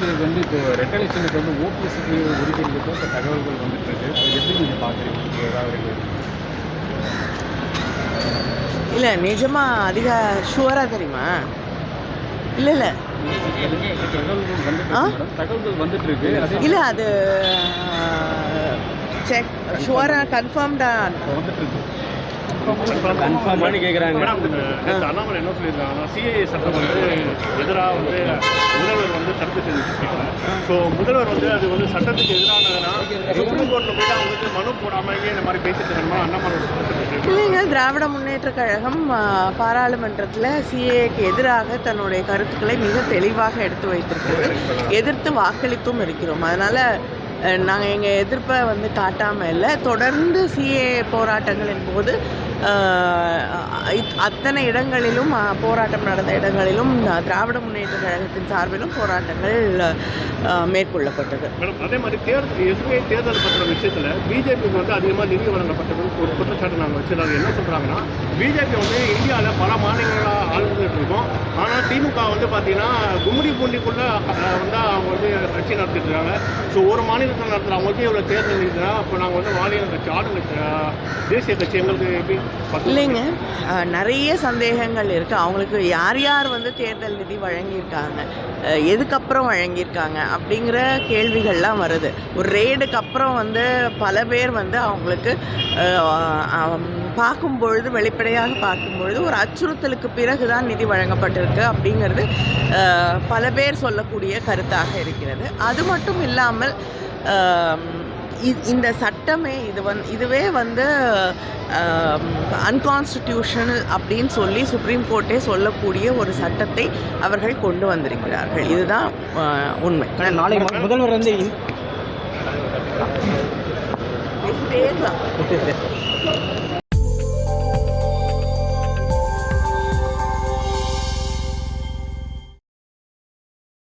இதுக்கு வந்து இப்போ ரெட்டலைஷனுக்கு வந்து ஓபிஎஸ்க்கு ஒதுக்கீடுக்கு இப்போ தகவல்கள் வந்துட்டு இருக்கு. எப்படி நீங்கள் பார்க்குறீங்க? ஏதாவது இல்லை நிஜமாக அதிக ஷுவராக தெரியுமா? இல்லை இல்லை தகவல்கள் வந்துட்டு இருக்கு. இல்லை அது செக் ஷுவராக கன்ஃபார்ம்டாக வந்துட்டு இருக்கு. கன்ஃபார்ம் கேட்குறாங்க. அண்ணாமலை என்ன சொல்லியிருக்காங்கன்னா, சிஏஏ சட்டம் வந்து எதிராக வந்து முதல்வர் வந்து கருத்து தெரிவிச்சிருக்காங்க. ஸோ முதல்வர் வந்து அது வந்து சட்டத்துக்கு எதிரானதுன்னா சுப்ரீம் கோர்ட்டில் போய்ட்டு அவங்க மனு போடாமலே இந்த மாதிரி பேசிட்டு இருக்கணுமா அண்ணாமலை இல்லைங்க. திராவிட முன்னேற்ற கழகம் பாராளுமன்றத்தில் சிஏஏக்கு எதிராக தன்னுடைய கருத்துக்களை மிக தெளிவாக எடுத்து வைத்திருக்கிறது. எதிர்த்து வாக்களித்தும் இருக்கிறோம். அதனால் நாங்கள் எங்கள் எதிர்ப்பை வந்து காட்டாமல் இல்லை. தொடர்ந்து சிஏ போராட்டங்களின் போது அத்தனை இடங்களிலும் போராட்டம் நடந்த இடங்களிலும் திராவிட முன்னேற்ற கழகத்தின் சார்பிலும் போராட்டங்கள் மேற்கொள்ளப்பட்டது. மேடம், அதே மாதிரி எஸ்பிஐ தேர்தல் பற்ற விஷயத்தில் பிஜேபிக்கு வந்து அதிகமாக நிதி வழங்கப்பட்டது ஒரு குற்றச்சாட்டு நாங்கள் வச்சுருக்காங்க. என்ன சொல்கிறாங்கன்னா, பிஜேபி வந்து இந்தியாவில் பல மாநிலங்களாக ஆளுந்துட்டு இருக்கோம். ஆனால் திமுக வந்து பார்த்தீங்கன்னா கும்மிடி பூண்டிக்குள்ளே வந்து அவங்க வந்து கட்சி நடத்திட்டு இருக்காங்க. ஸோ ஒரு மாநிலத்தில் நடத்துகிற அவங்களுக்கே இவ்வளோ தேர்தல் இருக்குன்னா அப்போ நாங்கள் வந்து மாநில கட்சி தேசிய கட்சி எங்களுக்கு எப்படி? இல்லைங்க, நிறைய சந்தேகங்கள் இருக்குது. அவங்களுக்கு யார் யார் வந்து தேர்தல் நிதி வழங்கியிருக்காங்க, எதுக்கப்புறம் வழங்கியிருக்காங்க அப்படிங்கிற கேள்விகள்லாம் வருது. ஒரு ரெய்டுக்கு அப்புறம் வந்து பல பேர் வந்து அவங்களுக்கு பார்க்கும்பொழுது, வெளிப்படையாக பார்க்கும்பொழுது ஒரு அச்சுறுத்தலுக்கு பிறகு தான் நிதி வழங்கப்பட்டிருக்கு அப்படிங்கிறது பல பேர் சொல்லக்கூடிய கருத்தாக இருக்கிறது. அது மட்டும் இல்லாமல் இந்த சட்டமே இதுவே வந்து அன்கான்ஸ்டிடியூஷனல் அப்படின்னு சொல்லி சுப்ரீம் கோர்ட்டே சொல்லக்கூடிய ஒரு சட்டத்தை அவர்கள் கொண்டு வந்திருக்கிறார்கள். இதுதான் உண்மை. நாளை முதல்வர் வந்து